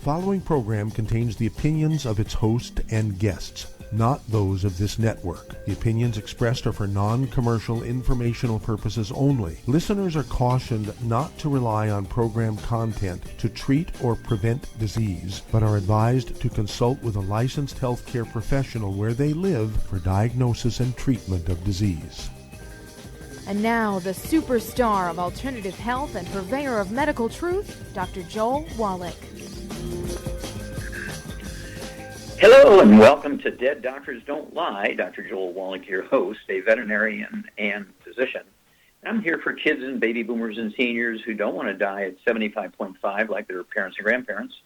following program contains the opinions of its host and guests, not those of this network. The opinions expressed are for non-commercial informational purposes only. Listeners are cautioned not to rely on program content to treat or prevent disease, but are advised to consult with a licensed healthcare professional where they live for diagnosis and treatment of disease. And now, the superstar of alternative health and purveyor of medical truth, Dr. Joel Wallach. Hello and welcome to Dead Doctors Don't Lie. Dr. Joel Wallach, your host, a veterinarian and physician. I'm here for kids and baby boomers and seniors who don't want to die at 75.5 like their parents and grandparents.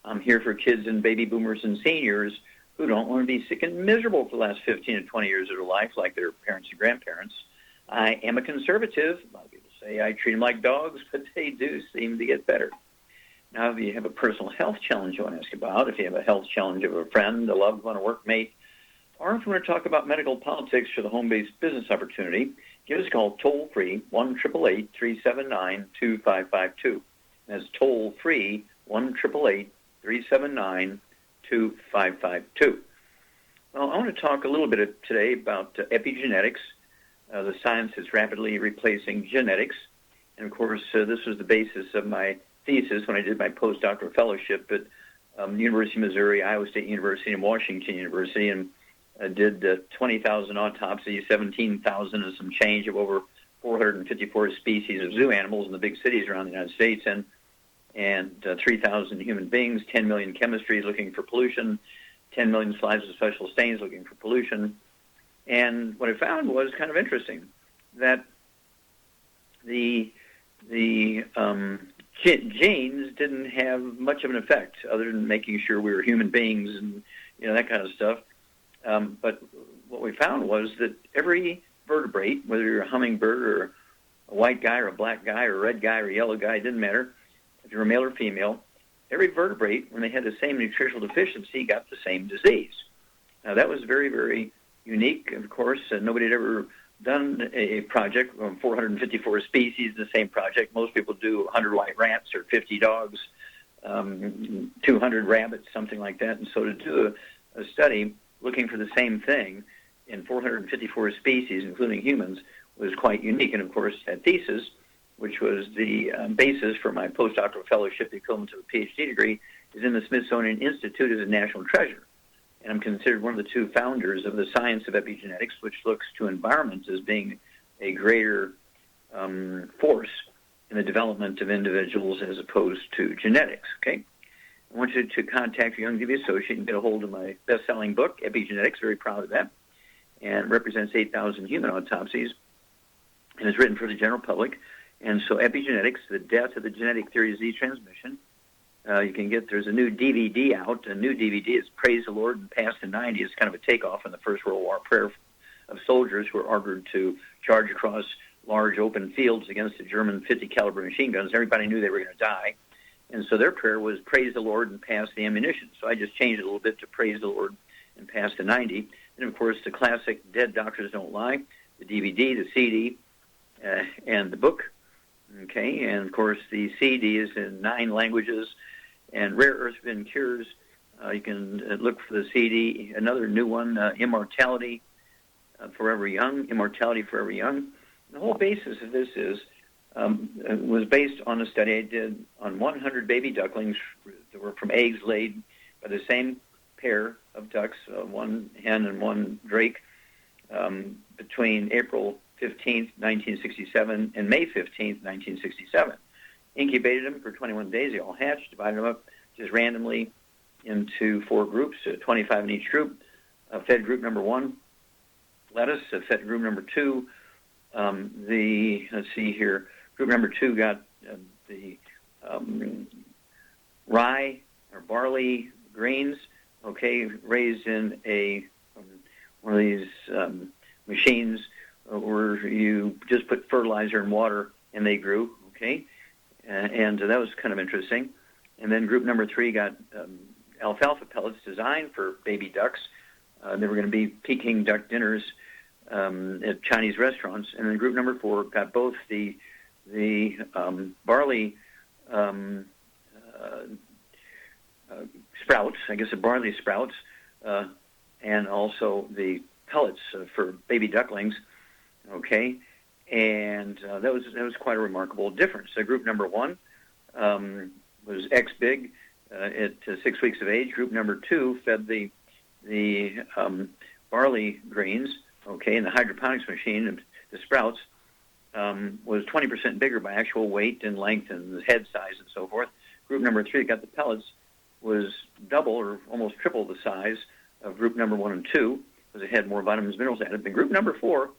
I'm here for kids and baby boomers and seniors who don't want to be sick and miserable for the last 15 to 20 years of their life like their parents and grandparents. I am a conservative. A lot of people say I treat them like dogs, but they do seem to get better. Now, if you have a personal health challenge you want to ask about, if you have a health challenge of a friend, a loved one, a workmate, or if you want to talk about medical politics for the home-based business opportunity, give us a call toll-free, 1-888-379-2552. That's toll-free, 1-888-379-2552. Well, I want to talk a little bit today about epigenetics, the science that's rapidly replacing genetics. And, of course, this was the basis of my thesis when I did my postdoctoral fellowship at University of Missouri, Iowa State University, and Washington University, and did 20,000 autopsies, 17,000 and some change of over 454 species of zoo animals in the big cities around the United States, and 3,000 human beings, 10 million chemistries looking for pollution, 10 million slides of special stains looking for pollution. And what I found was kind of interesting, that the genes didn't have much of an effect other than making sure we were human beings and that kind of stuff. But what we found was that every vertebrate, whether you're a hummingbird or a white guy or a black guy or a red guy or a yellow guy, it didn't matter if you're a male or female, every vertebrate, when they had the same nutritional deficiency, got the same disease. Now, that was very, very unique, of course. Nobody had ever done a project on 454 species in the same project. Most people do 100 white rats or 50 dogs, 200 rabbits, something like that. And so to do a study looking for the same thing in 454 species, including humans, was quite unique. And, of course, that thesis, which was the basis for my postdoctoral fellowship, the equivalent of a PhD degree, is in the Smithsonian Institute as a national treasure. And I'm considered one of the two founders of the science of epigenetics, which looks to environment as being a greater force in the development of individuals as opposed to genetics, okay? I want you to contact your Youngevy associate and get a hold of my best-selling book, Epigenetics, very proud of that, and represents 8,000 human autopsies, and is written for the general public. And so Epigenetics, the death of the genetic theory of disease transmission, you can get, there's a new DVD out. A new DVD is Praise the Lord and Past the 90. It's kind of a takeoff on the First World War prayer of soldiers who were ordered to charge across large open fields against the German 50 caliber machine guns. Everybody knew they were going to die. And so their prayer was Praise the Lord and Pass the ammunition. So I just changed it a little bit to Praise the Lord and Pass the 90. And, of course, the classic Dead Doctors Don't Lie, the DVD, the CD, and the book. Okay, and, of course, the CD is in 9 languages. And Rare Earth Bin Cures, you can look for the CD. Another new one, Immortality Forever Young, Immortality Forever Young. The whole basis of this was based on a study I did on 100 baby ducklings that were from eggs laid by the same pair of ducks, one hen and one drake, between April 15th, 1967 and May 15th, 1967. Incubated them for 21 days. They all hatched, divided them up just randomly into 4 groups, 25 in each group. Fed group number 1, lettuce. Fed group number 2, let's see here, group number 2 got the rye or barley grains, okay, raised in one of these machines where you just put fertilizer and water and they grew, okay? And that was kind of interesting. And then group number 3 got alfalfa pellets designed for baby ducks. They were going to be Peking duck dinners at Chinese restaurants. And then group number 4 got both the barley sprouts, I guess the barley sprouts, and also the pellets for baby ducklings. Okay, and that was quite a remarkable difference. So group number 1 was X big at 6 weeks of age. Group number 2 fed the barley grains, okay, in the hydroponics machine, and the sprouts was 20% bigger by actual weight and length and the head size and so forth. Group number 3 got the pellets was double or almost triple the size of group number 1 and 2 because it had more vitamins and minerals added. And group number 4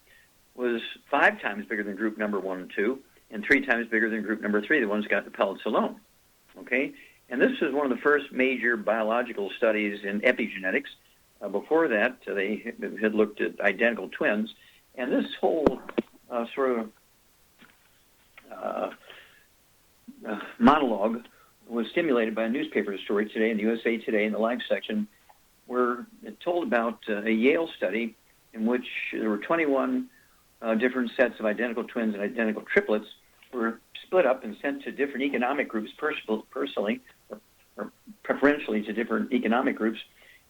was 5 times bigger than group number 1 and 2 and 3 times bigger than group number 3, the ones that got the pellets alone. Okay? And this is one of the first major biological studies in epigenetics. Before that, they had looked at identical twins. And this whole monologue was stimulated by a newspaper story today in the USA Today in the Life section, where it told about a Yale study in which there were 21 different sets of identical twins and identical triplets were split up and sent to different economic groups personally or preferentially to different economic groups.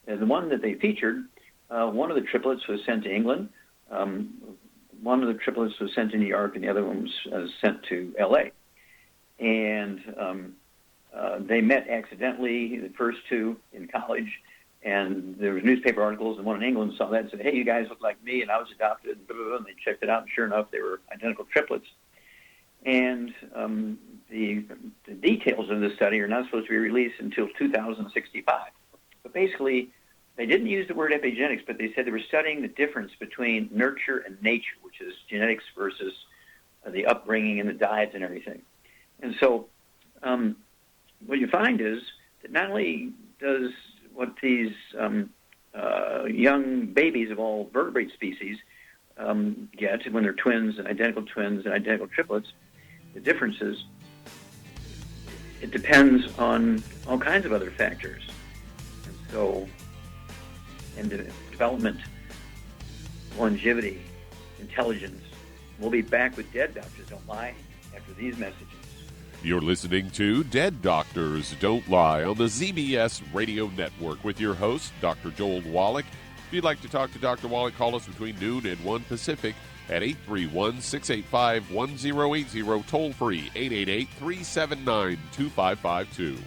The one that they featured, one of the triplets was sent to England, one of the triplets was sent to New York, and the other one was sent to L.A. And they met accidentally, the first two in college, and there was newspaper articles, and one in England saw that and said, hey, you guys look like me, and I was adopted, and blah, blah, blah, and they checked it out, and sure enough, they were identical triplets. And the details of this study are not supposed to be released until 2065. But basically, they didn't use the word epigenetics, but they said they were studying the difference between nurture and nature, which is genetics versus the upbringing and the diets and everything. And so what you find is that not only does what these young babies of all vertebrate species get when they're twins and identical triplets, the differences, it depends on all kinds of other factors. And so, and development, longevity, intelligence. We'll be back with Dead Doctors Don't Lie after these messages. You're listening to Dead Doctors Don't Lie on the ZBS Radio Network with your host, Dr. Joel Wallach. If you'd like to talk to Dr. Wallach, call us between noon and 1 Pacific at 831-685-1080, toll free 888-379-2552.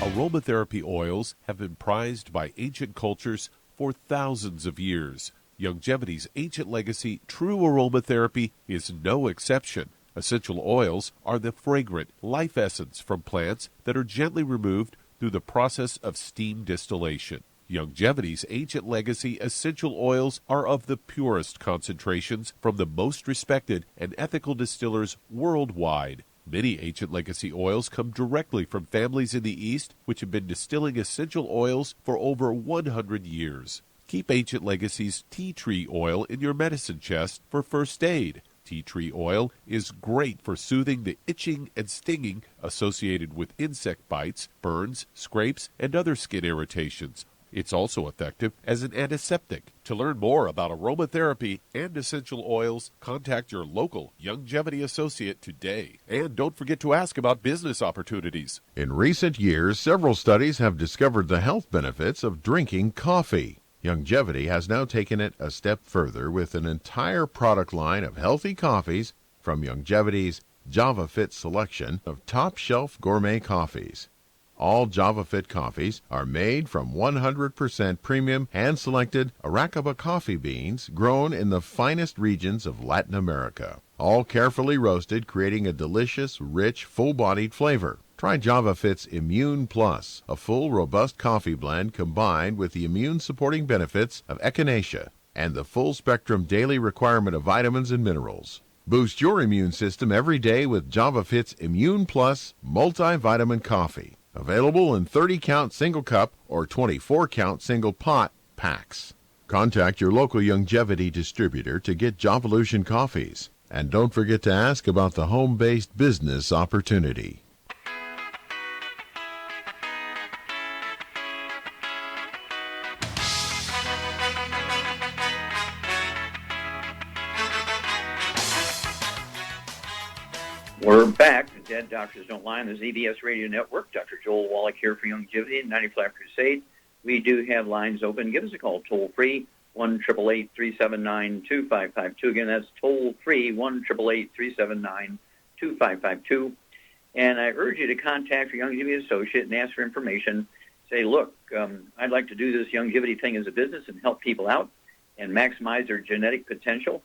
Aromatherapy oils have been prized by ancient cultures for thousands of years. Longevity's ancient legacy, true aromatherapy, is no exception. Essential oils are the fragrant life essence from plants that are gently removed through the process of steam distillation. Longevity's ancient legacy essential oils are of the purest concentrations from the most respected and ethical distillers worldwide. Many ancient legacy oils come directly from families in the East which have been distilling essential oils for over 100 years. Keep Ancient Legacy's tea tree oil in your medicine chest for first aid. Tea tree oil is great for soothing the itching and stinging associated with insect bites, burns, scrapes, and other skin irritations. It's also effective as an antiseptic. To learn more about aromatherapy and essential oils, contact your local Longevity associate today. And don't forget to ask about business opportunities. In recent years, several studies have discovered the health benefits of drinking coffee. Longevity has now taken it a step further with an entire product line of healthy coffees from Longevity's JavaFit selection of top-shelf gourmet coffees. All JavaFit coffees are made from 100% premium hand-selected Arabica coffee beans grown in the finest regions of Latin America, all carefully roasted, creating a delicious, rich, full-bodied flavor. Try JavaFit's Immune Plus, a full, robust coffee blend combined with the immune-supporting benefits of echinacea and the full-spectrum daily requirement of vitamins and minerals. Boost your immune system every day with JavaFit's Immune Plus multivitamin coffee. Available in 30-count single cup or 24-count single pot packs. Contact your local Longevity distributor to get Javalution coffees. And don't forget to ask about the home-based business opportunity. We're back. Dead Doctors Don't Lie on the ZBS Radio Network. Dr. Joel Wallach here for Longevity and 95 Crusade. We do have lines open. Give us a call toll-free, 1-888-379-2552. Again, that's toll-free, 1-888-379-2552. And I urge you to contact your Longevity associate and ask for information. Say, look, I'd like to do this longevity thing as a business and help people out and maximize their genetic potential,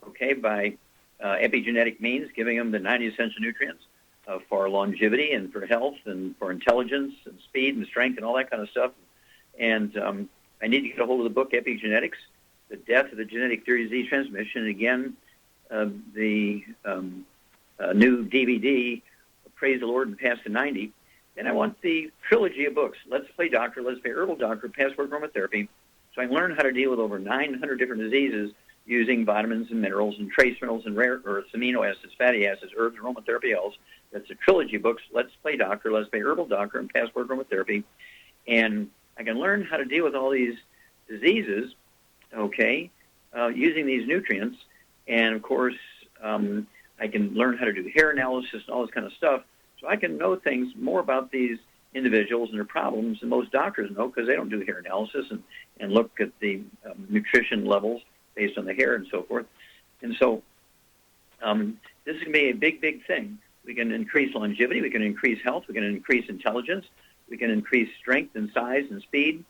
okay, by epigenetic means, giving them the 90 essential nutrients for longevity and for health and for intelligence and speed and strength and all that kind of stuff. And I need to get a hold of the book Epigenetics, The Death of the Genetic Theory of Disease Transmission. And again, the new DVD, Praise the Lord and Past the 90. And I want the trilogy of books, Let's Play Doctor, Let's Play Herbal Doctor, Passport Aromatherapy, so I can learn how to deal with over 900 different diseases using vitamins and minerals and trace minerals and rare earths, amino acids, fatty acids, herbs, aromatherapy oils. That's the trilogy of books, Let's Play Doctor, Let's Play Herbal Doctor, and Passport Aromatherapy. And I can learn how to deal with all these diseases, okay, using these nutrients. And, of course, I can learn how to do hair analysis and all this kind of stuff. So I can know things more about these individuals and their problems than most doctors know, because they don't do hair analysis and look at the nutrition levels based on the hair and so forth. And so this is going to be a big, big thing. We can increase longevity. We can increase health. We can increase intelligence. We can increase strength and size and speed.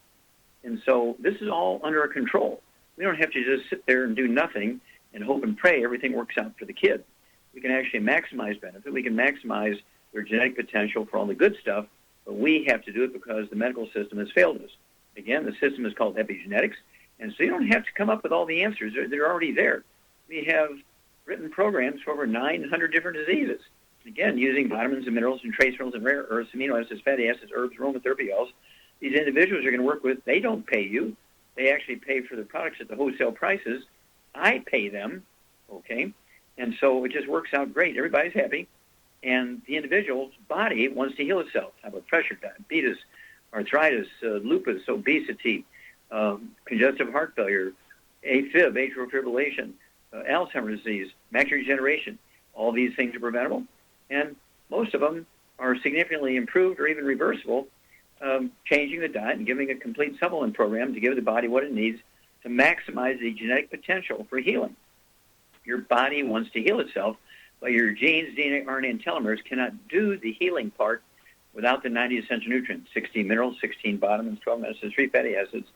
And so this is all under our control. We don't have to just sit there and do nothing and hope and pray everything works out for the kid. We can actually maximize benefit. We can maximize their genetic potential for all the good stuff, but we have to do it because the medical system has failed us. Again, the system is called epigenetics, and so you don't have to come up with all the answers. They're already there. We have written programs for over 900 different diseases. Again, using vitamins and minerals and trace minerals and rare earths, amino acids, fatty acids, herbs, aromatherapy oils. These individuals you're going to work with, they don't pay you. They actually pay for the products at the wholesale prices. I pay them, okay? And so it just works out great. Everybody's happy. And the individual's body wants to heal itself. How about pressure, diabetes, arthritis, lupus, obesity, congestive heart failure, AFib, atrial fibrillation, Alzheimer's disease, macular degeneration. All these things are preventable. And most of them are significantly improved or even reversible, changing the diet and giving a complete supplement program to give the body what it needs to maximize the genetic potential for healing. Your body wants to heal itself, but your genes, DNA, RNA, and telomeres cannot do the healing part without the 90 essential nutrients, 16 minerals, 16 vitamins, 12 medicines, 3 fatty acids.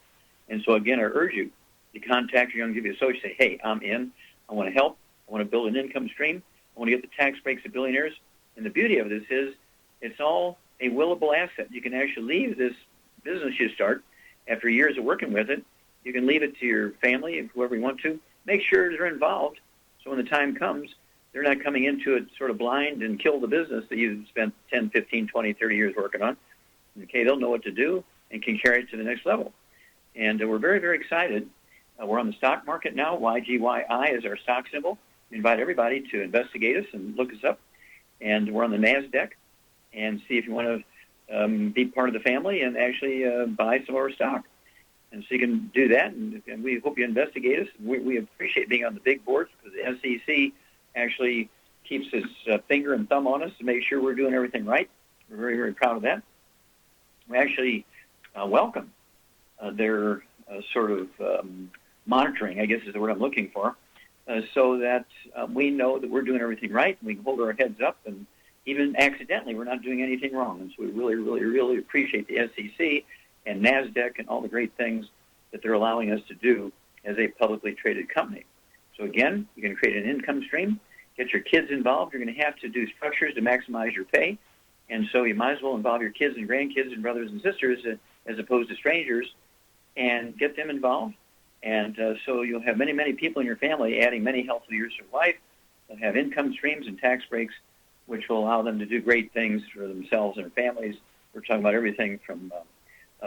And so, again, I urge you to contact your Longevity associate. Say, hey, I'm in. I want to help. I want to build an income stream. I want to get the tax breaks of billionaires. And the beauty of this is it's all a willable asset. You can actually leave this business you start after years of working with it. You can leave it to your family and whoever you want to. Make sure they're involved so when the time comes, they're not coming into it sort of blind and kill the business that you've spent 10, 15, 20, 30 years working on. Okay, they'll know what to do and can carry it to the next level. And we're very, very excited. We're on the stock market now. YGYI is our stock symbol. We invite everybody to investigate us and look us up. And we're on the NASDAQ, and see if you want to be part of the family and actually buy some of our stock. And so you can do that, and we hope you investigate us. We appreciate being on the big boards because the SEC actually keeps its finger and thumb on us to make sure we're doing everything right. We're very, very proud of that. We actually welcome their sort of monitoring, I guess is the word I'm looking for, so that we know that we're doing everything right, and we can hold our heads up, and even accidentally, we're not doing anything wrong. And so we really, really, really appreciate the SEC and NASDAQ and all the great things that they're allowing us to do as a publicly traded company. So again, you can create an income stream, get your kids involved. You're going to have to do structures to maximize your pay. And so you might as well involve your kids and grandkids and brothers and sisters as opposed to strangers and get them involved. And so you'll have many, many people in your family adding many healthy years of life. They'll have income streams and tax breaks, which will allow them to do great things for themselves and their families. We're talking about everything from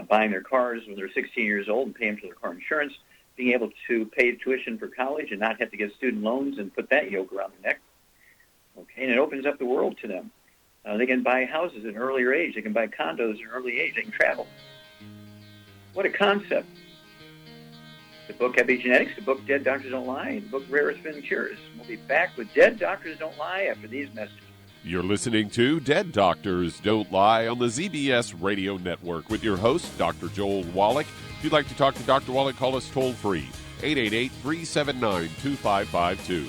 buying their cars when they're 16 years old and paying for their car insurance, being able to pay tuition for college and not have to get student loans and put that yoke around their neck. Okay, and it opens up the world to them. They can buy houses at an earlier age. They can buy condos at an early age. They can travel. What a concept. The book Epigenetics, the book Dead Doctors Don't Lie, the book Rare Spin Cures. We'll be back with Dead Doctors Don't Lie after these messages. You're listening to Dead Doctors Don't Lie on the ZBS Radio Network with your host, Dr. Joel Wallach. If you'd like to talk to Dr. Wallach, call us toll-free, 888-379-2552.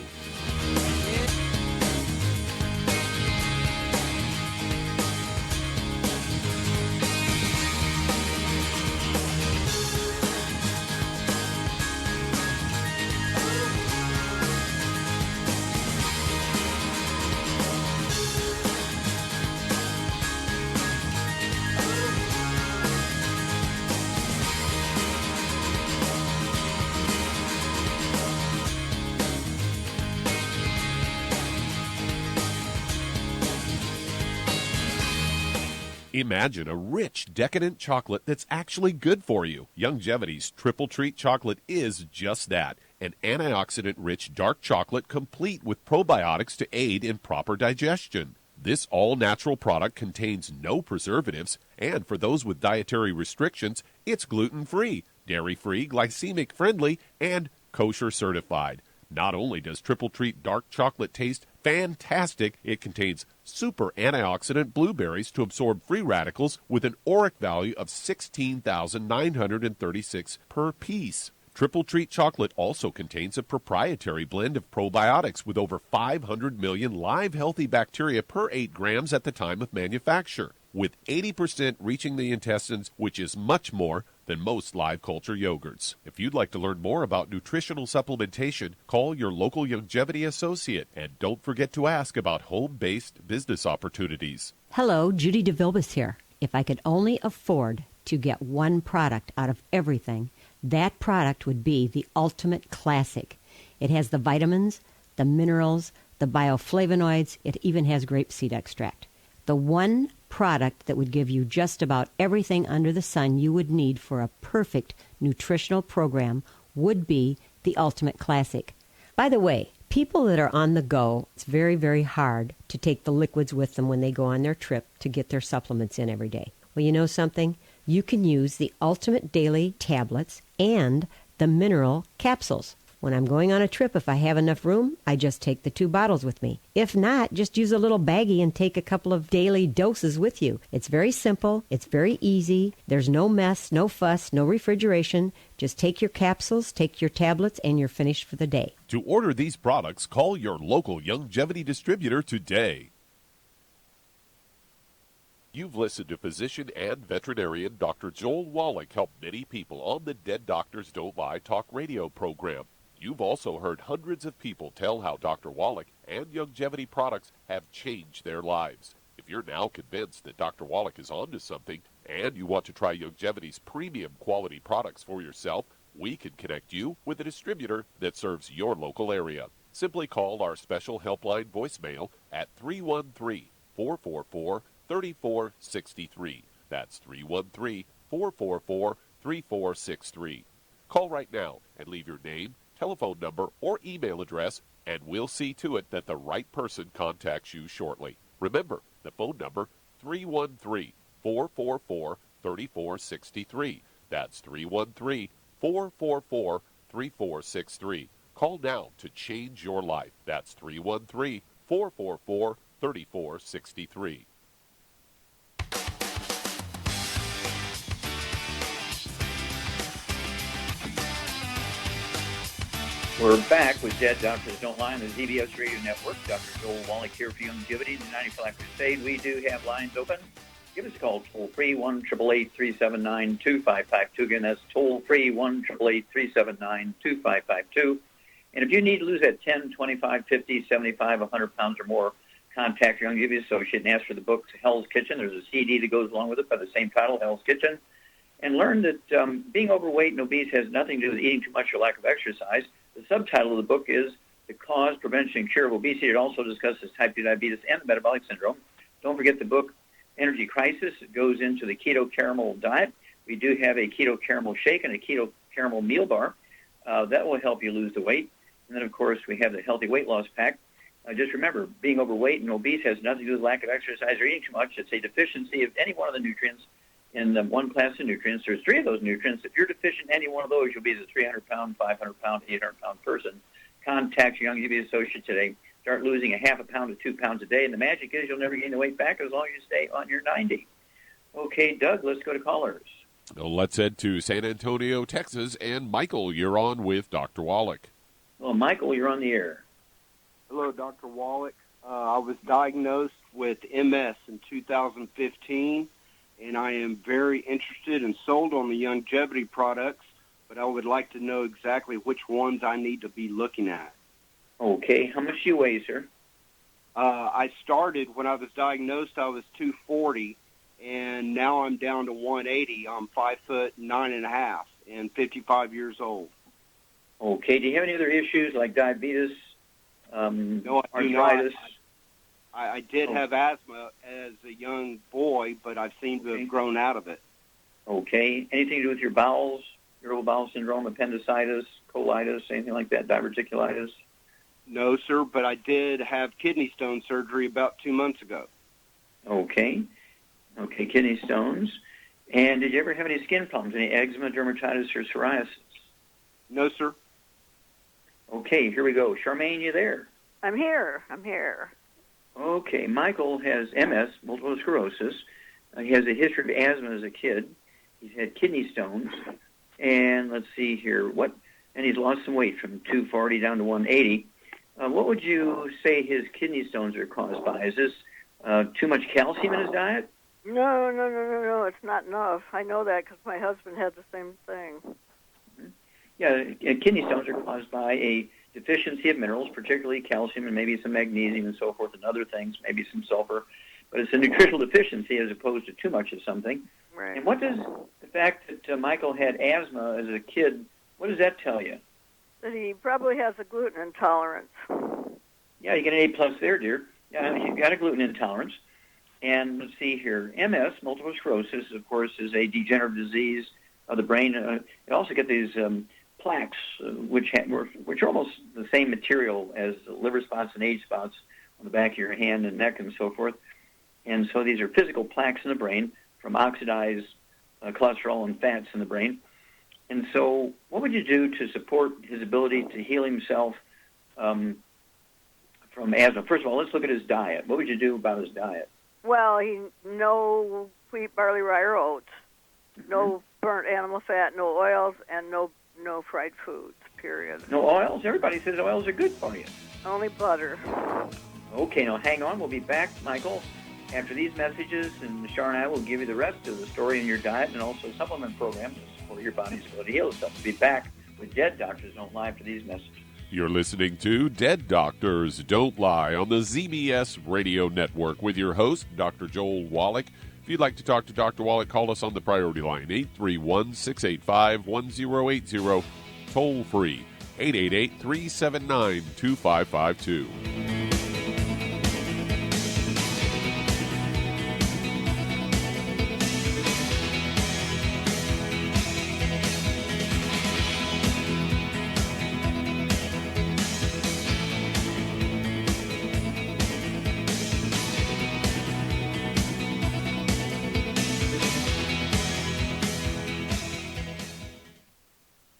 Imagine a rich, decadent chocolate that's actually good for you. Youngevity's Triple Treat chocolate is just that, an antioxidant-rich dark chocolate complete with probiotics to aid in proper digestion. This all-natural product contains no preservatives, and for those with dietary restrictions, it's gluten-free, dairy-free, glycemic-friendly, and kosher certified. Not only does Triple Treat dark chocolate taste fantastic, it contains super antioxidant blueberries to absorb free radicals with an ORAC value of 16,936 per piece. Triple Treat chocolate also contains a proprietary blend of probiotics with over 500 million live healthy bacteria per 8 grams at the time of manufacture, with 80% reaching the intestines, which is much more than most live culture yogurts. If you'd like to learn more about nutritional supplementation, call your local Youngevity associate, and don't forget to ask about home-based business opportunities. Hello, Judy DeVilbus here. If I could only afford to get one product out of everything, that product would be the Ultimate Classic. It has the vitamins, the minerals, the bioflavonoids. It even has grapeseed extract. The one product that would give you just about everything under the sun you would need for a perfect nutritional program would be the Ultimate Classic. By the way, people that are on the go, it's very, very hard to take the liquids with them when they go on their trip to get their supplements in every day. Well, you know something? You can use the Ultimate Daily tablets and the mineral capsules. When I'm going on a trip, if I have enough room, I just take the 2 bottles with me. If not, just use a little baggie and take a couple of daily doses with you. It's very simple. It's very easy. There's no mess, no fuss, no refrigeration. Just take your capsules, take your tablets, and you're finished for the day. To order these products, call your local Youngevity distributor today. You've listened to physician and veterinarian Dr. Joel Wallach help many people on the Dead Doctors Don't Lie talk radio program. You've also heard hundreds of people tell how Dr. Wallach and Youngevity products have changed their lives. If you're now convinced that Dr. Wallach is onto something and you want to try Youngevity's premium quality products for yourself, we can connect you with a distributor that serves your local area. Simply call our special helpline voicemail at 313-444-3463. That's 313-444-3463. Call right now and leave your name, telephone number, or email address, and we'll see to it that the right person contacts you shortly. Remember, the phone number, 313-444-3463. That's 313-444-3463. Call now to change your life. That's 313-444-3463. We're back with Dead Doctors Don't Lie on the ZBS Radio Network. Dr. Joel Wallach here for Youngevity, the 95 Crusade. We do have lines open. Give us a call, toll-free, 1-888-379-2552. Again, that's toll-free, 1-888-379-2552. And if you need to lose that 10, 25, 50, 75, 100 pounds or more, contact your Youngevity associate and ask for the book, Hell's Kitchen. There's a CD that goes along with it by the same title, Hell's Kitchen. And learn that being overweight and obese has nothing to do with eating too much or lack of exercise. The subtitle of the book is The Cause, Prevention, and Cure of Obesity. It also discusses type 2 diabetes and metabolic syndrome. Don't forget the book, Energy Crisis. It goes into the keto caramel diet. We do have a keto caramel shake and a keto caramel meal bar. That will help you lose the weight. And then, of course, we have the Healthy Weight Loss Pack. Just remember, being overweight and obese has nothing to do with lack of exercise or eating too much. It's a deficiency of any one of the nutrients in the one class of nutrients. There's 3 of those nutrients. If you're deficient in any one of those, you'll be the 300-pound, 500-pound, 800-pound person. Contact your Youngevity associate today. start losing a half a pound to 2 pounds a day. And the magic is you'll never gain the weight back as long as you stay on your 90. Okay, Doug, let's go to callers. Well, let's head to San Antonio, Texas. And Michael, you're on with Dr. Wallach. Well, Michael, you're on the air. Hello, Dr. Wallach. I was diagnosed with MS in 2015, and I am very interested and sold on the longevity products, but I would like to know exactly which ones I need to be looking at. Okay, how much do you weigh, sir? I started, when I was diagnosed, I was 240, and now I'm down to 180. I'm 5'9.5" and 55 years old. Okay, do you have any other issues like diabetes, no, I do arthritis? not. I did have asthma as a young boy, but I've seemed to have grown out of it. Okay. Anything to do with your bowels, irritable bowel syndrome, appendicitis, colitis, anything like that, diverticulitis? No, sir, but I did have kidney stone surgery about 2 months ago. Okay. Okay, kidney stones. And did you ever have any skin problems, any eczema, dermatitis, or psoriasis? No, sir. Okay, here we go. Charmaine, you there? I'm here. Okay, Michael has MS, multiple sclerosis. He has a history of asthma as a kid. He's had kidney stones. And let's see here. And he's lost some weight from 240 down to 180. What would you say his kidney stones are caused by? Is this too much calcium in his diet? No, it's not enough. I know that because my husband had the same thing. Yeah, kidney stones are caused by a deficiency of minerals, particularly calcium and maybe some magnesium and so forth and other things, maybe some sulfur. But it's a nutritional deficiency as opposed to too much of something. Right. And what does the fact that Michael had asthma as a kid, what does that tell you? That he probably has a gluten intolerance. Yeah, you get an A+ there, dear. Yeah, you've got a gluten intolerance. And let's see here. MS, multiple sclerosis, of course, is a degenerative disease of the brain. You also get these plaques, which are almost the same material as liver spots and age spots on the back of your hand and neck and so forth. And so these are physical plaques in the brain from oxidized cholesterol and fats in the brain. And so what would you do to support his ability to heal himself from asthma? First of all, let's look at his diet. What would you do about his diet? Well, no wheat, barley, rye, or oats, no burnt animal fat, no oils, and no fried foods, period. No oils? Everybody says oils are good for you. Only butter. Okay, now hang on. We'll be back, Michael, after these messages, and Shar and I will give you the rest of the story in your diet and also a supplement program to support your body's ability to heal itself. We'll be back with Dead Doctors Don't Lie after these messages. You're listening to Dead Doctors Don't Lie on the ZBS Radio Network with your host, Dr. Joel Wallach. If you'd like to talk to Dr. Wallach, call us on the priority line, 831-685-1080, toll free, 888-379-2552.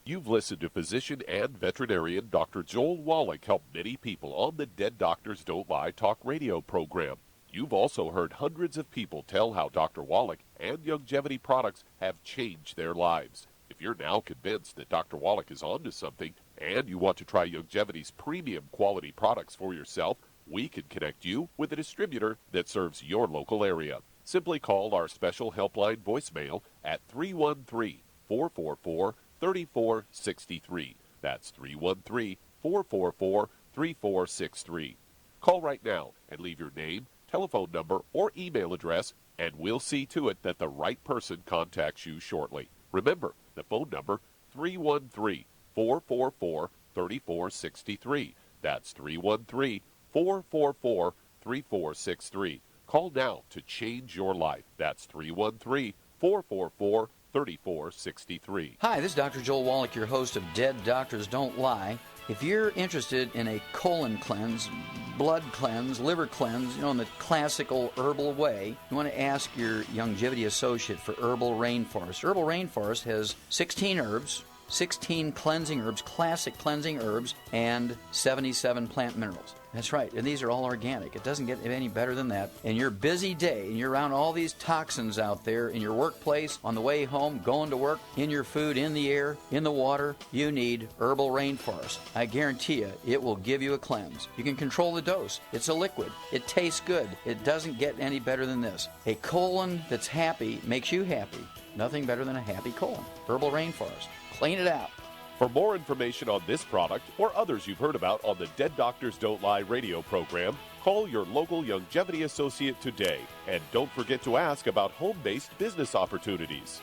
You've listened to physician and veterinarian Dr. Joel Wallach help many people on the Dead Doctors Don't Lie talk radio program. You've also heard hundreds of people tell how Dr. Wallach and longevity products have changed their lives. If you're now convinced that Dr. Wallach is onto something and you want to try longevity's premium quality products for yourself, we can connect you with a distributor that serves your local area. Simply call our special helpline voicemail at 313-444-3463. That's 313-444-3463. Call right now and leave your name, telephone number, or email address, and we'll see to it that the right person contacts you shortly. Remember, the phone number, 313-444-3463. That's 313-444-3463. Call now to change your life. That's 313-444-3463. Hi, this is Dr. Joel Wallach, your host of Dead Doctors Don't Lie. If you're interested in a colon cleanse, blood cleanse, liver cleanse, in the classical herbal way, you want to ask your longevity associate for Herbal Rainforest. Herbal Rainforest has 16 herbs, 16 cleansing herbs, classic cleansing herbs, and 77 plant minerals. That's right, and these are all organic. It doesn't get any better than that. In your busy day, and you're around all these toxins out there in your workplace, on the way home, going to work, in your food, in the air, in the water, you need Herbal Rainforest. I guarantee you, it will give you a cleanse. You can control the dose. It's a liquid. It tastes good. It doesn't get any better than this. A colon that's happy makes you happy. Nothing better than a happy colon. Herbal Rainforest. Clean it out. For more information on this product or others you've heard about on the Dead Doctors Don't Lie radio program, call your local Longevity associate today. And don't forget to ask about home-based business opportunities.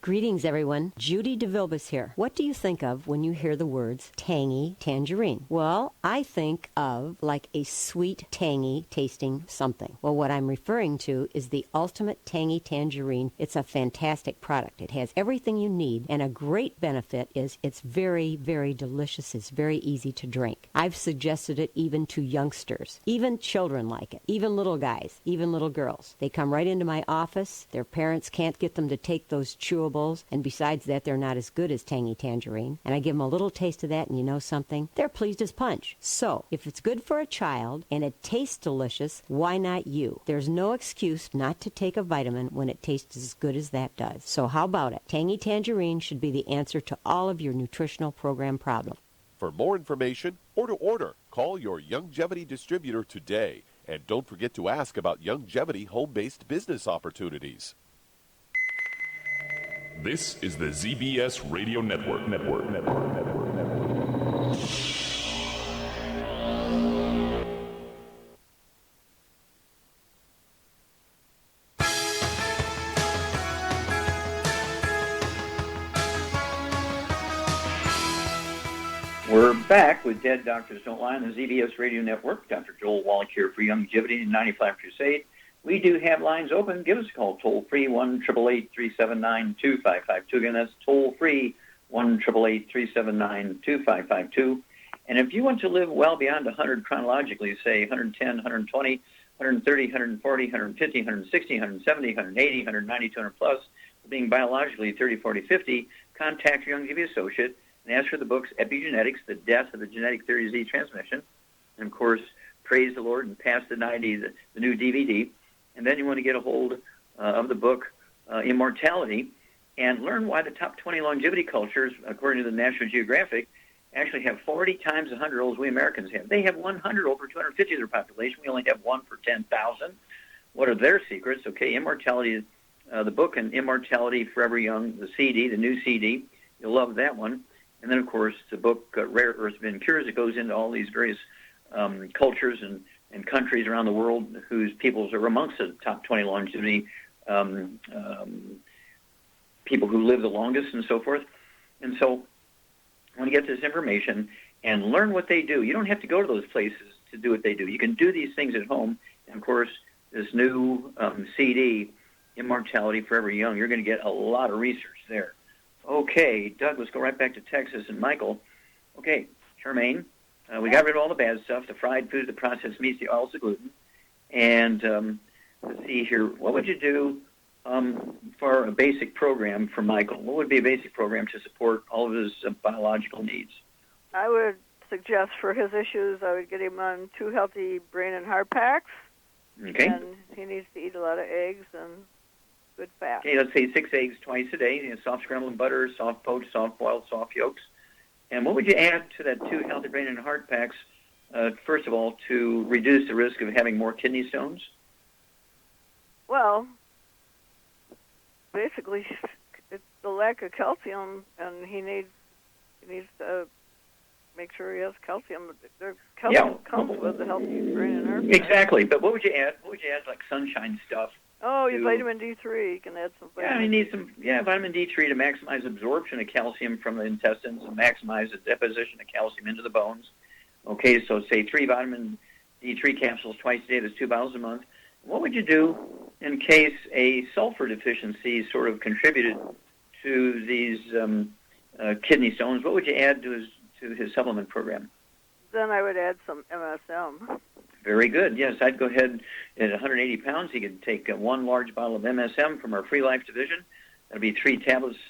Greetings, everyone. Judy DeVilbus here. What do you think of when you hear the words tangy tangerine? Well, I think of like a sweet, tangy tasting something. Well, what I'm referring to is the Ultimate Tangy Tangerine. It's a fantastic product. It has everything you need, and a great benefit is it's very, very delicious. It's very easy to drink. I've suggested it even to youngsters. Even children like it. Even little guys. Even little girls. They come right into my office. Their parents can't get them to take those chewables, and besides that, they're not as good as Tangy Tangerine. And I give them a little taste of that, and you know something? They're pleased as punch. So, if it's good for a child and it tastes delicious, why not you? There's no excuse not to take a vitamin when it tastes as good as that does. So how about it? Tangy Tangerine should be the answer to all of your nutritional program problems. For more information or to order, call your Longevity distributor today. And don't forget to ask about Longevity home-based business opportunities. This is the ZBS Radio Network. We're back with Dead Doctors Don't Lie on the ZBS Radio Network. Dr. Joel Wallach here for Longevity and 95 Crusade. We do have lines open. Give us a call, toll-free, 1-888-379-2552. Again, that's toll-free, 1-888-379-2552. And if you want to live well beyond 100 chronologically, say 110, 120, 130, 140, 150, 160, 170, 180, 190, 200 plus, being biologically 30, 40, 50, contact your Longevity associate and ask for the books Epigenetics, The Death of the Genetic Theory of Disease Transmission, and, of course, Praise the Lord and Pass the 90, the new DVD. And then you want to get a hold of the book Immortality and learn why the top 20 longevity cultures, according to the National Geographic, actually have 40 times the 100-olds we Americans have. They have 100 over 250 of their population. We only have one per 10,000. What are their secrets? Okay, Immortality, the book, and Immortality Forever Young, the CD, the new CD. You'll love that one. And then, of course, the book Rare Earth Bin Cures. It goes into all these various cultures and countries around the world whose peoples are amongst the top 20 longevity people who live the longest and so forth. And so I want to get this information and learn what they do. You don't have to go to those places to do what they do. You can do these things at home. And, of course, this new CD, Immortality Forever Young, you're going to get a lot of research there. Okay, Doug, let's go right back to Texas. And Michael, okay, Charmaine, we got rid of all the bad stuff, the fried foods, the processed meats, the oils, the gluten. And let's see here. What would you do for a basic program for Michael? What would be a basic program to support all of his biological needs? I would suggest for his issues, I would get him on 2 healthy brain and heart packs. Okay. And he needs to eat a lot of eggs and good fat. Okay, let's say 6 eggs twice a day, soft scrambled butter, soft poached, soft boiled, soft yolks. And what would you add to that 2 healthy brain and heart packs, first of all, to reduce the risk of having more kidney stones? Well, basically, it's the lack of calcium, and he needs to make sure he has calcium. Calcium comes with the healthy brain and heart pack. Exactly, but what would you add? What would you add, like sunshine stuff? Oh, vitamin D3. You can add some vitamin D3. You need some vitamin D3 to maximize absorption of calcium from the intestines and maximize the deposition of calcium into the bones. Okay, so say 3 vitamin D3 capsules twice a day. That's 2 bottles a month. What would you do in case a sulfur deficiency sort of contributed to these kidney stones? What would you add to his supplement program? Then I would add some MSM. Very good. Yes, I'd go ahead at 180 pounds. He could take 1 large bottle of MSM from our Free Life division. That'll be 3 tablets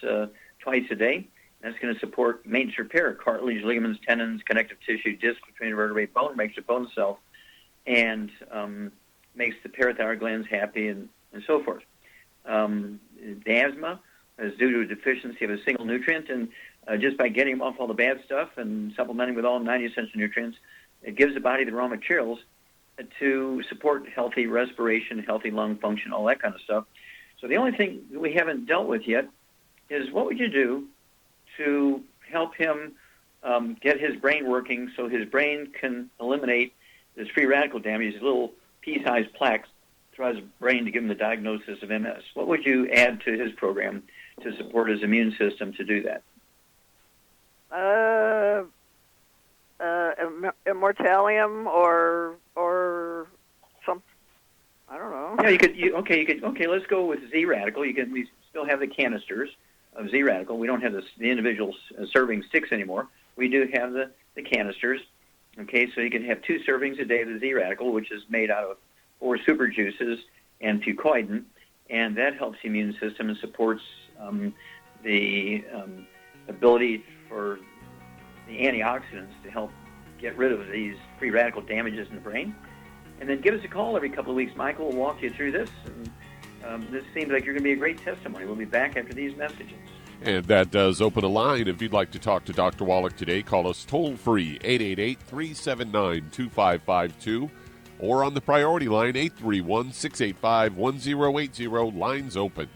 twice a day. That's going to support maintenance repair, cartilage, ligaments, tendons, connective tissue, disc between the vertebrae, bone, makes the bone itself, and makes the parathyroid glands happy, and so forth. The asthma is due to a deficiency of a single nutrient, and just by getting off all the bad stuff and supplementing with all 90 essential nutrients, it gives the body the raw materials to support healthy respiration, healthy lung function, all that kind of stuff. So the only thing that we haven't dealt with yet is what would you do to help him get his brain working so his brain can eliminate this free radical damage, these little pea-sized plaques throughout his brain to give him the diagnosis of MS. What would you add to his program to support his immune system to do that? Immortalium or some, I don't know. Yeah, okay, let's go with Z radical. We still have the canisters of Z radical. We don't have the individual serving sticks anymore. We do have the canisters. Okay, so you can have 2 servings a day of the Z radical, which is made out of 4 super juices and fucoidan, and that helps the immune system and supports the ability for the antioxidants to help get rid of these free radical damages in the brain. And then give us a call every couple of weeks. Michael will walk you through this. And this seems like you're going to be a great testimony. We'll be back after these messages. And that does open a line. If you'd like to talk to Dr. Wallach today, call us toll-free, 888-379-2552, or on the priority line, 831-685-1080. Lines open.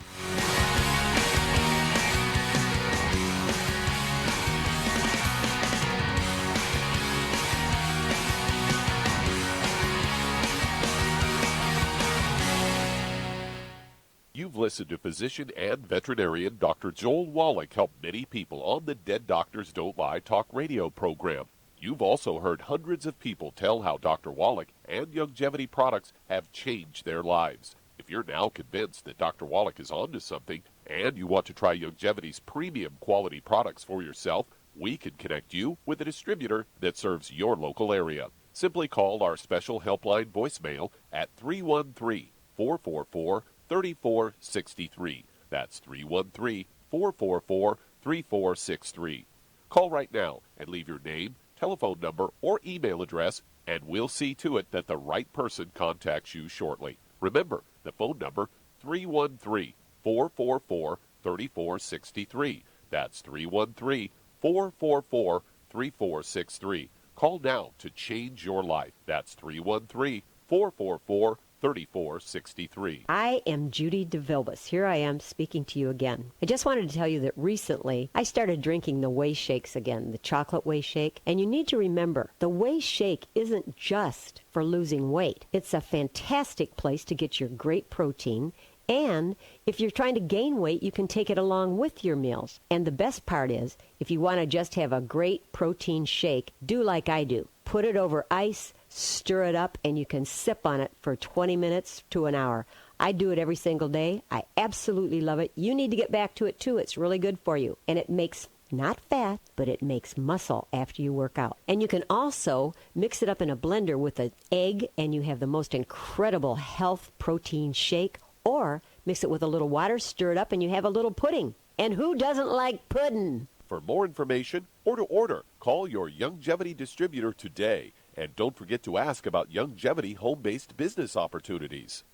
You've listened to physician and veterinarian Dr. Joel Wallach help many people on the Dead Doctors Don't Lie talk radio program. You've also heard hundreds of people tell how Dr. Wallach and Youngevity products have changed their lives. If you're now convinced that Dr. Wallach is onto something and you want to try Youngevity's premium quality products for yourself, we can connect you with a distributor that serves your local area. Simply call our special helpline voicemail at 313-444-3463. That's 313-444-3463. Call right now and leave your name, telephone number, or email address, and we'll see to it that the right person contacts you shortly. Remember, the phone number, 313-444-3463. That's 313-444-3463. Call now to change your life. That's 313-444-3463. I am Judy DeVilbus. Here I am speaking to you again. I just wanted to tell you that recently I started drinking the Whey Shakes again, the chocolate Whey Shake. And you need to remember, the Whey Shake isn't just for losing weight. It's a fantastic place to get your great protein. And if you're trying to gain weight, you can take it along with your meals. And the best part is, if you want to just have a great protein shake, do like I do. Put it over ice, stir it up, and you can sip on it for 20 minutes to an hour. I do it every single day. I absolutely love it. You need to get back to it, too. It's really good for you. And it makes not fat, but it makes muscle after you work out. And you can also mix it up in a blender with an egg, and you have the most incredible health protein shake. Or mix it with a little water, stir it up, and you have a little pudding. And who doesn't like pudding? For more information or to order, call your Youngevity distributor today. And don't forget to ask about Youngevity home-based business opportunities.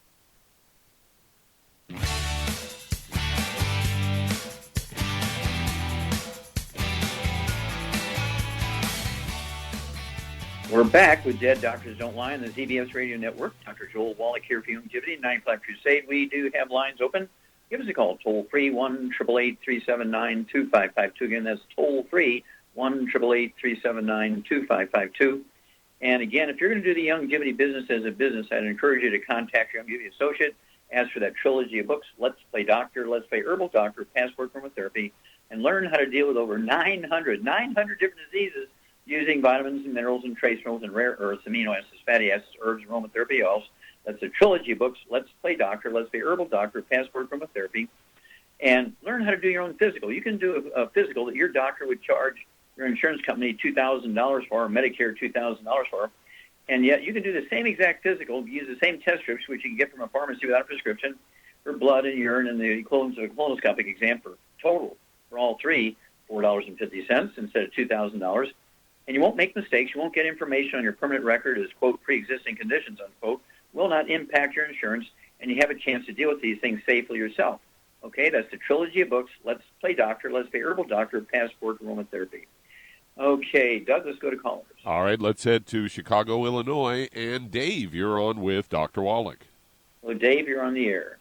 We're back with Dead Doctors Don't Lie on the ZBS Radio Network. Dr. Joel Wallach here for Youngevity, 95 Crusade. We do have lines open. Give us a call, toll-free, 1-888-379-2552. Again, that's toll-free, 1-888-379-2552. And again, if you're going to do the Youngevity business as a business, I'd encourage you to contact your Youngevity associate, ask for that trilogy of books, Let's Play Doctor, Let's Play Herbal Doctor, Passport Aromatherapy, and learn how to deal with over 900 different diseases using vitamins and minerals and trace minerals and rare earths, amino acids, fatty acids, herbs, and aromatherapy oils. That's the trilogy of books, Let's Play Doctor, Let's Play Herbal Doctor, Passport Aromatherapy, and learn how to do your own physical. You can do a physical that your doctor would charge your insurance company $2,000 for, or Medicare $2,000 for, and yet you can do the same exact physical, use the same test strips, which you can get from a pharmacy without a prescription, for blood and urine and the equivalent of a colonoscopic exam for total, for all three, $4.50 instead of $2,000. And you won't make mistakes. You won't get information on your permanent record as, quote, pre-existing conditions, unquote, will not impact your insurance, and you have a chance to deal with these things safely yourself. Okay, that's the trilogy of books, Let's Play Doctor, Let's Play Herbal Doctor, Passport to Aromatherapy. Okay, Doug, let's go to callers. All right, let's head to Chicago, Illinois. And Dave, you're on with Dr. Wallach. Well, Dave, you're on the air.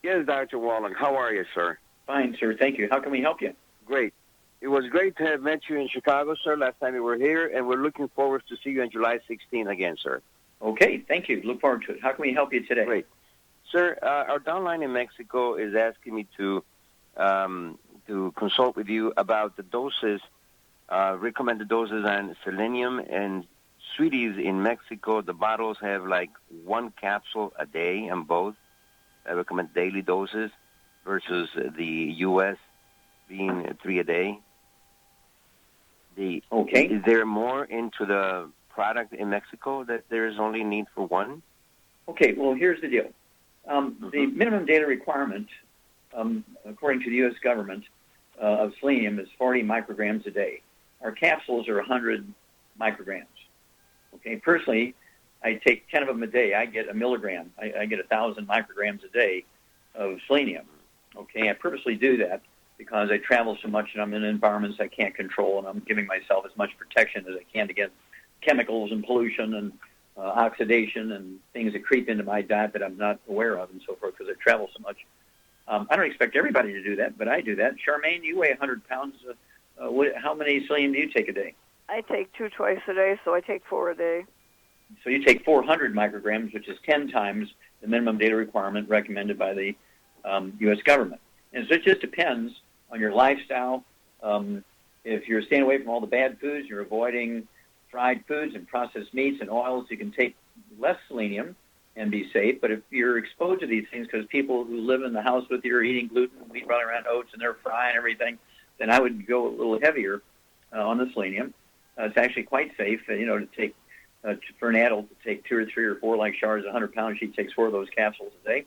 Yes, Dr. Wallach. How are you, sir? Fine, sir. Thank you. How can we help you? Great. It was great to have met you in Chicago, sir, last time you were here, and we're looking forward to see you on July 16th again, sir. Okay, thank you. Look forward to it. How can we help you today? Great. Sir, our downline in Mexico is asking me to consult with you about the doses, recommended doses on selenium and sweeties in Mexico. The bottles have like 1 capsule a day on both. I recommend daily doses versus the U.S. being 3 a day. Okay. Is there more into the product in Mexico that there is only need for 1? Okay, well, here's the deal. The minimum daily requirement, according to the U.S. government, of selenium is 40 micrograms a day. Our capsules are 100 micrograms. Okay, personally, I take 10 of them a day. I get a milligram. I get 1,000 micrograms a day of selenium. Okay, I purposely do that because I travel so much and I'm in environments I can't control, and I'm giving myself as much protection as I can against chemicals and pollution and oxidation and things that creep into my diet that I'm not aware of and so forth because I travel so much. I don't expect everybody to do that, but I do that. Charmaine, you weigh 100 pounds. How many selenium do you take a day? I take 2 twice a day, so I take 4 a day. So you take 400 micrograms, which is 10 times the minimum daily requirement recommended by the U.S. government. And so it just depends on your lifestyle. If you're staying away from all the bad foods, you're avoiding fried foods and processed meats and oils, you can take less selenium and be safe. But if you're exposed to these things, because people who live in the house with you are eating gluten, wheat, running around oats, and they're frying everything, then I would go a little heavier on the selenium. It's actually quite safe, to take for an adult to take 2 or 3 or 4, like Char's 100 pounds. She takes 4 of those capsules a day,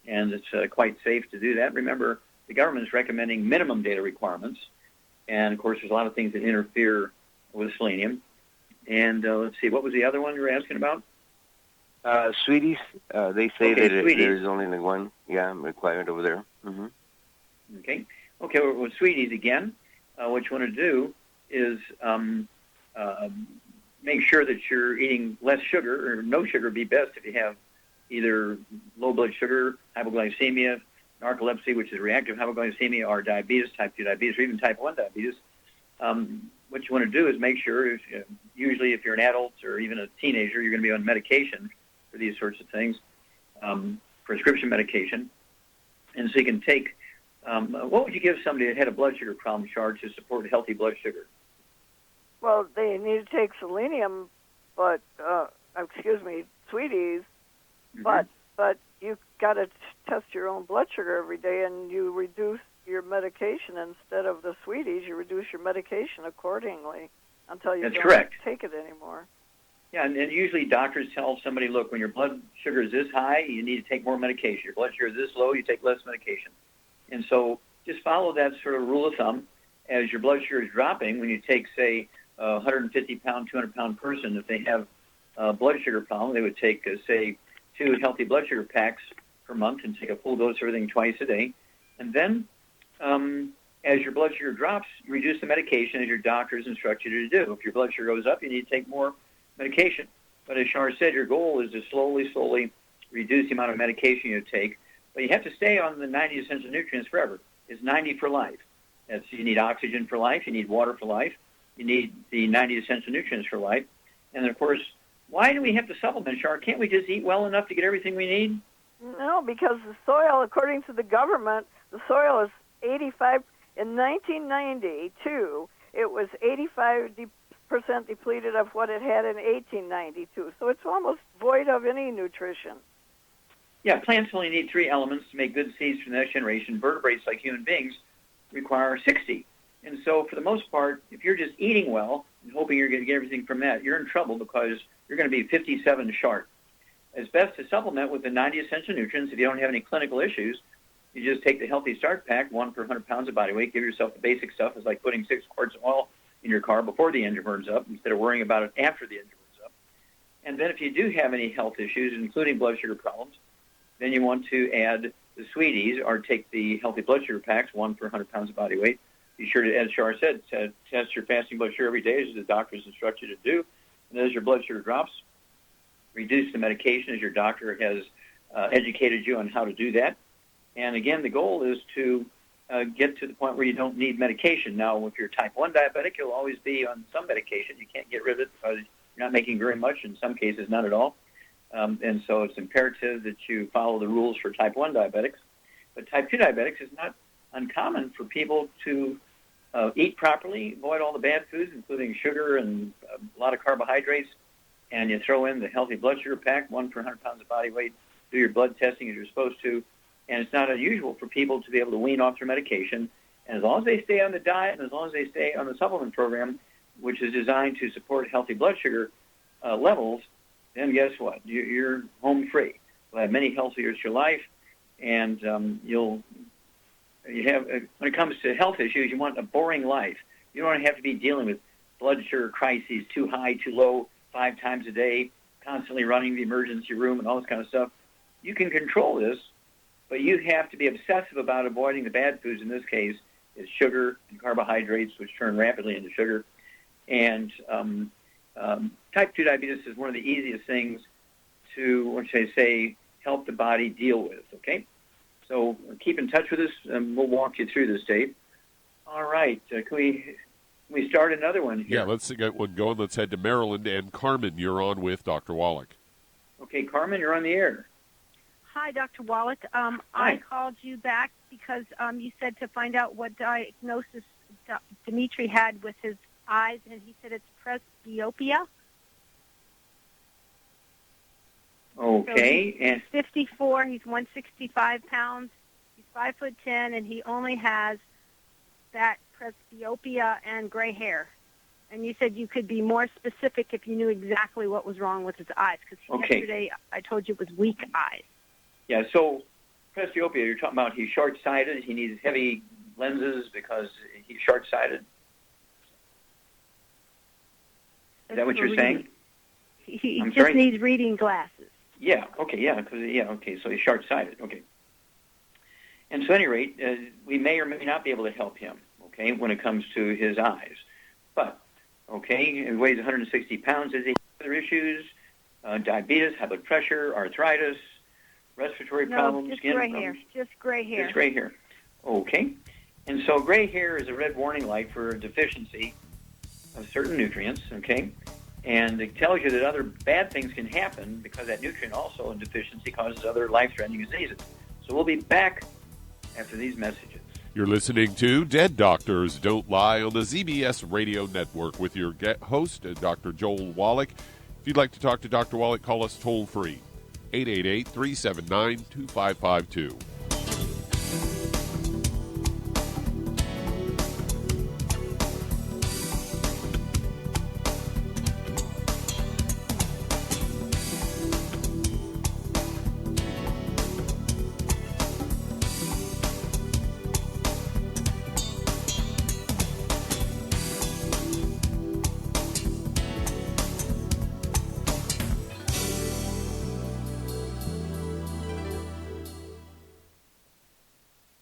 and it's quite safe to do that. Remember, the government is recommending minimum data requirements, and of course, there's a lot of things that interfere with selenium. And let's see, what was the other one you were asking about? Sweeties. They say that sweeties. there's only like 1, required over there. Mm-hmm. Okay. Okay, well, with sweeties again, what you want to do is make sure that you're eating less sugar, or no sugar would be best if you have either low blood sugar, hypoglycemia, narcolepsy, which is reactive hypoglycemia, or diabetes, type 2 diabetes, or even type 1 diabetes. What you want to do is make sure, usually if you're an adult or even a teenager, you're going to be on medication for these sorts of things, prescription medication. And so you can take, what would you give somebody that had a blood sugar problem, Char, to support healthy blood sugar? Well, they need to take selenium, but, sweeties, but you got to test your own blood sugar every day, and you reduce your medication instead of the sweeties. You reduce your medication accordingly until you don't take it anymore. Yeah, and usually doctors tell somebody, look, when your blood sugar is this high, you need to take more medication. Your blood sugar is this low, you take less medication. And so just follow that sort of rule of thumb. As your blood sugar is dropping, when you take, say, a 150-pound, 200-pound person, if they have a blood sugar problem, they would take, say, 2 healthy blood sugar packs per month and take a full dose of everything twice a day. And then as your blood sugar drops, you reduce the medication as your doctors instruct you to do. If your blood sugar goes up, you need to take more medication. But as Char said, your goal is to slowly reduce the amount of medication you take. But you have to stay on the 90 essential nutrients forever. It's 90 for life. You need oxygen for life. You need water for life. You need the 90 essential nutrients for life. And then, of course, why do we have to supplement, Char? Can't we just eat well enough to get everything we need? No, because the soil, according to the government, the soil is 85. In 1992, it was 85% depleted of what it had in 1892. So it's almost void of any nutrition. Yeah, plants only need 3 elements to make good seeds for the next generation. Vertebrates, like human beings, require 60. And so, for the most part, if you're just eating well and hoping you're going to get everything from that, you're in trouble because you're going to be 57 short. It's best to supplement with the 90 essential nutrients if you don't have any clinical issues. you just take the Healthy Start Pack, 1 per 100 pounds of body weight, give yourself the basic stuff. It's like putting 6 quarts of oil in your car before the engine burns up instead of worrying about it after the engine burns up. And then if you do have any health issues, including blood sugar problems, then you want to add the Sweeties or take the Healthy Blood Sugar Packs, 1 per 100 pounds of body weight. Be sure to, as Shar said, test your fasting blood sugar every day as the doctors instruct you to do. And as your blood sugar drops, reduce the medication as your doctor has educated you on how to do that. And again, the goal is to get to the point where you don't need medication. Now, if you're type 1 diabetic, you'll always be on some medication. You can't get rid of it because you're not making very much, in some cases, none at all. And so it's imperative that you follow the rules for type 1 diabetics. But type 2 diabetics is not uncommon for people to eat properly, avoid all the bad foods, including sugar and a lot of carbohydrates, and you throw in the Healthy Blood Sugar Pack, 1 per 100 pounds of body weight, do your blood testing as you're supposed to, and it's not unusual for people to be able to wean off their medication. And as long as they stay on the diet and as long as they stay on the supplement program, which is designed to support healthy blood sugar levels, then guess what? You're home free. You'll have many healthy years to your life, and you have, when it comes to health issues, you want a boring life. You don't have to be dealing with blood sugar crises, too high, too low, 5 times a day, constantly running the emergency room and all this kind of stuff. You can control this, but you have to be obsessive about avoiding the bad foods. In this case, is sugar and carbohydrates, which turn rapidly into sugar. And type 2 diabetes is one of the easiest things to, what should I say, help the body deal with, okay? So keep in touch with us, and we'll walk you through this, Dave. All right. Can we start another one here? Yeah, let's get one going. Let's head to Maryland. And Carmen, you're on with Dr. Wallach. Okay, Carmen, you're on the air. Hi, Dr. Wallach. I called you back because you said to find out what diagnosis Dimitri had with his eyes, and he said it's presbiopia. Okay. So he's 54. He's 165 pounds. He's 5'10", and he only has that presbyopia and gray hair. And you said you could be more specific if you knew exactly what was wrong with his eyes, because yesterday I told you it was weak eyes. Yeah, so presbyopia, you're talking about he's short-sighted, he needs heavy lenses because he's short-sighted? Is that what you're saying? He just needs reading glasses. Yeah, okay, so he's short-sighted, okay. And so at any rate, we may or may not be able to help him, okay, when it comes to his eyes. But, okay, he weighs 160 pounds. Does he have other issues? Diabetes, high blood pressure, arthritis, respiratory problems, skin problems? Just gray hair. Just gray hair. Okay. And so gray hair is a red warning light for a deficiency of certain nutrients, okay? And it tells you that other bad things can happen because that nutrient also in deficiency causes other life-threatening diseases. So we'll be back after these messages. You're listening to Dead Doctors Don't Lie on the ZBS Radio Network with your host, Dr. Joel Wallach. If you'd like to talk to Dr. Wallach, call us toll-free, 888-379-2552.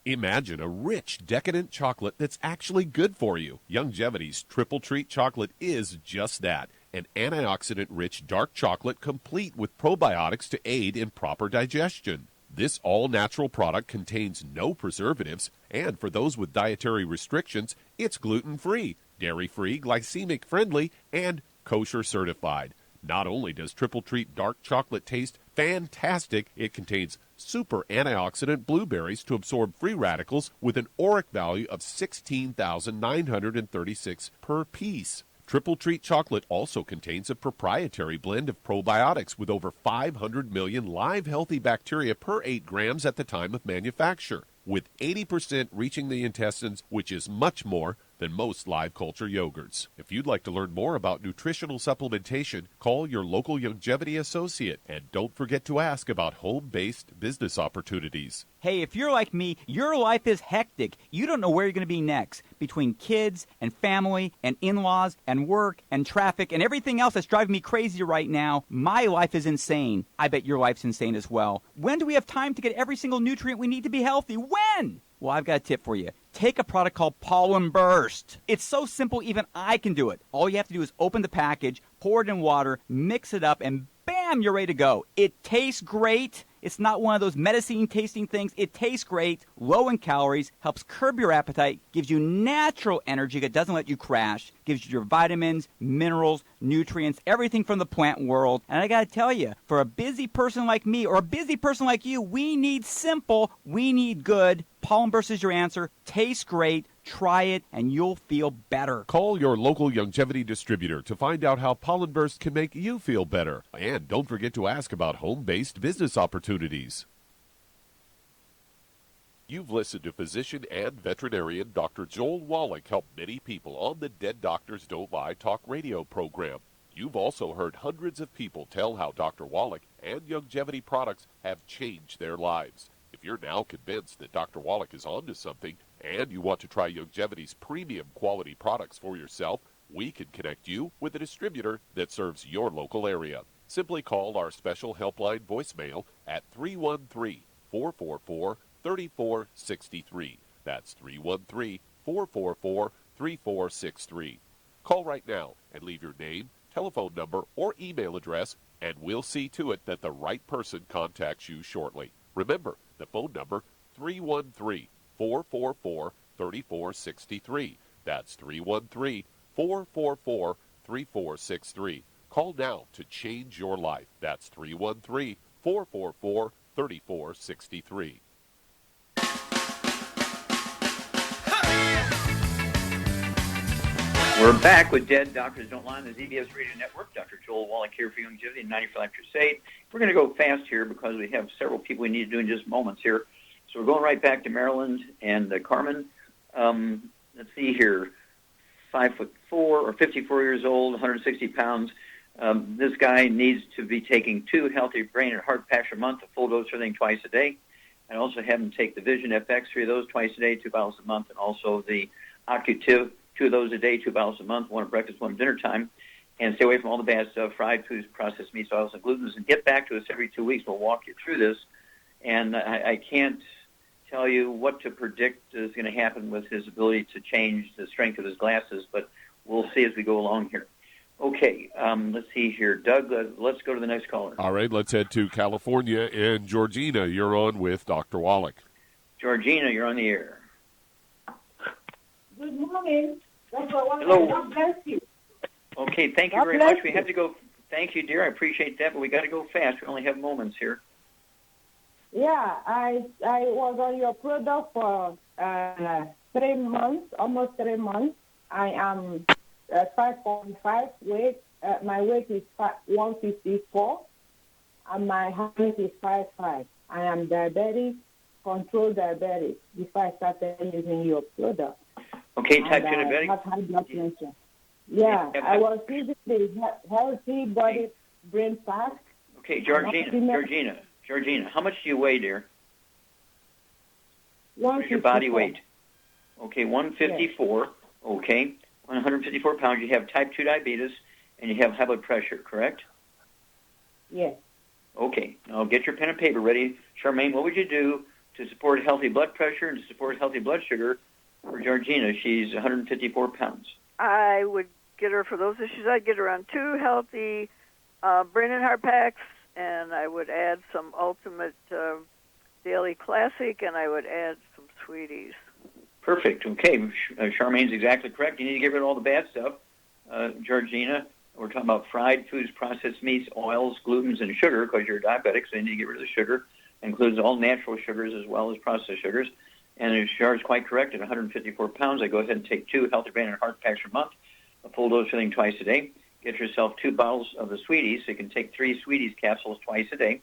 Imagine a rich, decadent chocolate that's actually good for you. Youngevity's Triple Treat chocolate is just that, an antioxidant-rich dark chocolate complete with probiotics to aid in proper digestion. This all-natural product contains no preservatives, and for those with dietary restrictions, it's gluten-free, dairy-free, glycemic-friendly, and kosher certified. Not only does Triple Treat dark chocolate taste fantastic, it contains super antioxidant blueberries to absorb free radicals with an ORAC value of 16,936 per piece. Triple Treat chocolate also contains a proprietary blend of probiotics with over 500 million live healthy bacteria per 8 grams at the time of manufacture. With 80% reaching the intestines, which is much more, than most live culture yogurts. If you'd like to learn more about nutritional supplementation, call your local Youngevity associate, and don't forget to ask about home-based business opportunities. Hey, if you're like me, your life is hectic. You don't know where you're going to be next. Between kids and family and in-laws and work and traffic and everything else that's driving me crazy right now, my life is insane. I bet your life's insane as well. When do we have time to get every single nutrient we need to be healthy? When? Well, I've got a tip for you. Take a product called Pollen Burst. It's so simple, even I can do it. All you have to do is open the package, pour it in water, mix it up, and bam, you're ready to go. It tastes great. It's not one of those medicine-tasting things. It tastes great, low in calories, helps curb your appetite, gives you natural energy that doesn't let you crash, gives you your vitamins, minerals, nutrients, everything from the plant world. And I got to tell you, for a busy person like me or a busy person like you, we need simple, we need good. Pollen Burst is your answer. Tastes great. Try it, and you'll feel better. Call your local Youngevity distributor to find out how Pollen Burst can make you feel better. And don't forget to ask about home-based business opportunities. You've listened to physician and veterinarian Dr. Joel Wallach help many people on the Dead Doctors Don't Lie talk radio program. You've also heard hundreds of people tell how Dr. Wallach and Youngevity products have changed their lives. If you're now convinced that Dr. Wallach is onto something and you want to try Youngevity's premium quality products for yourself, we can connect you with a distributor that serves your local area. Simply call our special helpline voicemail at 313-444-3463. That's 313-444-3463. Call right now and leave your name, telephone number, or email address, and we'll see to it that the right person contacts you shortly. Remember, the phone number, 313-444-3463. That's 313-444-3463. Call now to change your life. That's 313-444-3463. We're back with Dead Doctors Don't Lie on the ZBS Radio Network. Dr. Joel Wallach here for Youngevity and 90 for Life Crusade. We're going to go fast here because we have several people we need to do in just moments here. So we're going right back to Maryland and Carmen. Let's see here. 5'4" or 54 years old, 160 pounds. This guy needs to be taking 2 healthy brain and heart packs a month, a full dose of everything twice a day. And also have him take the Vision FX, 3 of those twice a day, 2 bottles a month, and also the Occutive, 2 of those a day, 2 bottles a month, 1 at breakfast, 1 at dinner time. And stay away from all the bad stuff, fried foods, processed meats, oils, and glutens. And get back to us every 2 weeks. We'll walk you through this. And I can't tell you what to predict is going to happen with his ability to change the strength of his glasses, but we'll see as we go along here. Okay, let's see here. Doug, let's go to the next caller. All right, let's head to California. And Georgina, you're on with Dr. Wallach. Georgina, you're on the air. Good morning. Hello. God bless you. Okay, thank you very much. We have to go. Thank you, dear. I appreciate that, but we got to go fast. We only have moments here. Yeah, I was on your product for 3 months, almost 3 months. I am 5.5 weight. My weight is 154, and my height is 5'5". I am diabetic, controlled diabetic. Before I started using your product. Okay, type 2 I diabetic. have high blood pressure. Yeah, I was using the Healthy Body Brain Pack. Okay, Georgina, how much do you weigh, dear? What is your body weight? Okay, 154. Yes. Okay, 154 pounds. You have type 2 diabetes, and you have high blood pressure, correct? Yes. Okay, now get your pen and paper ready. Charmaine, what would you do to support healthy blood pressure and to support healthy blood sugar for Georgina? She's 154 pounds. I would get her, for those issues, I'd get her on 2 healthy brain and heart packs, and I would add some Ultimate Daily Classic, and I would add some Sweeties. Perfect. Okay, Charmaine's exactly correct. You need to get rid of all the bad stuff. Georgina, we're talking about fried foods, processed meats, oils, glutens, and sugar, because you're diabetic, so you need to get rid of the sugar. It includes all natural sugars as well as processed sugars. And Char's quite correct. At 154 pounds, I go ahead and take 2 healthy brain and heart packs a month, a full dose of everything twice a day. Get yourself 2 bottles of the Sweeties, so you can take 3 Sweeties capsules twice a day.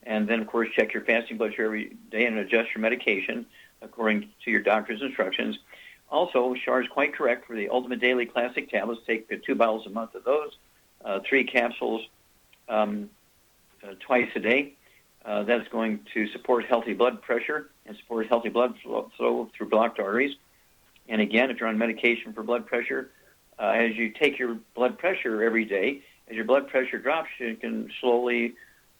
And then, of course, check your fasting blood sugar every day and adjust your medication according to your doctor's instructions. Also, Shar is quite correct for the Ultimate Daily Classic tablets. Take 2 bottles a month of those, 3 capsules twice a day. That's going to support healthy blood pressure and support healthy blood flow through blocked arteries. And again, if you're on medication for blood pressure, as you take your blood pressure every day, as your blood pressure drops, you can slowly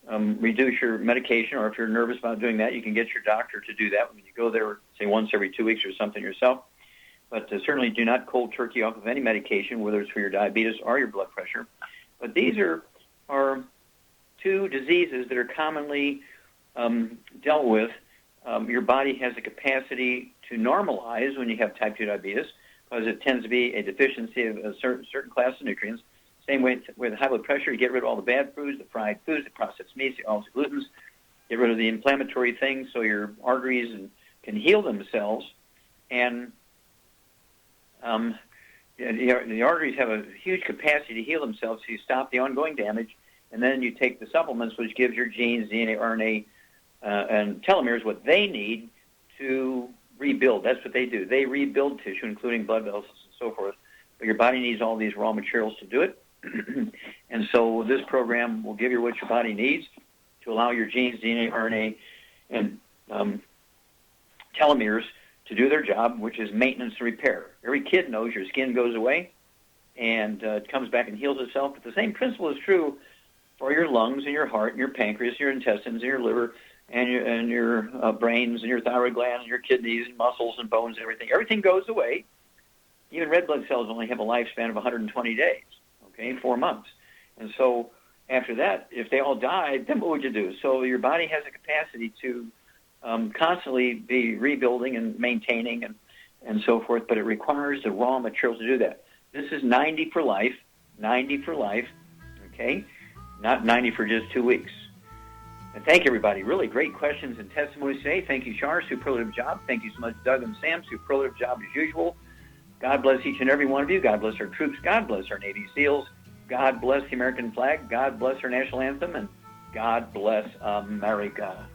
reduce your medication, or if you're nervous about doing that, you can get your doctor to do that when you go there, say once every 2 weeks or something yourself. But certainly do not cold turkey off of any medication, whether it's for your diabetes or your blood pressure. But these are 2 diseases that are commonly dealt with. Your body has the capacity to normalize when you have type 2 diabetes, because it tends to be a deficiency of a certain class of nutrients. Same way with high blood pressure, you get rid of all the bad foods, the fried foods, the processed meats, all the glutens, get rid of the inflammatory things so your arteries can heal themselves. And the arteries have a huge capacity to heal themselves, so you stop the ongoing damage, and then you take the supplements, which gives your genes, DNA, RNA, and telomeres what they need to rebuild. That's what they do. They rebuild tissue, including blood vessels and so forth. But your body needs all these raw materials to do it. And so this program will give you what your body needs to allow your genes, DNA, RNA, and telomeres to do their job, which is maintenance and repair. Every kid knows your skin goes away and it comes back and heals itself. But the same principle is true for your lungs and your heart and your pancreas, your intestines and your liver and your brains and your thyroid gland and your kidneys and muscles and bones and everything. Everything goes away. Even red blood cells only have a lifespan of 120 days, 4 months. And so after that, if they all died, then what would you do? So your body has a capacity to constantly be rebuilding and maintaining and so forth, but it requires the raw materials to do that. This is 90 for life, okay? Not 90 for just 2 weeks. And thank you, everybody. Really great questions and testimonies today. Thank you, Shar. Superlative job. Thank you so much, Doug and Sam. Superlative job as usual. God bless each and every one of you. God bless our troops. God bless our Navy SEALs. God bless the American flag. God bless our national anthem. And God bless America.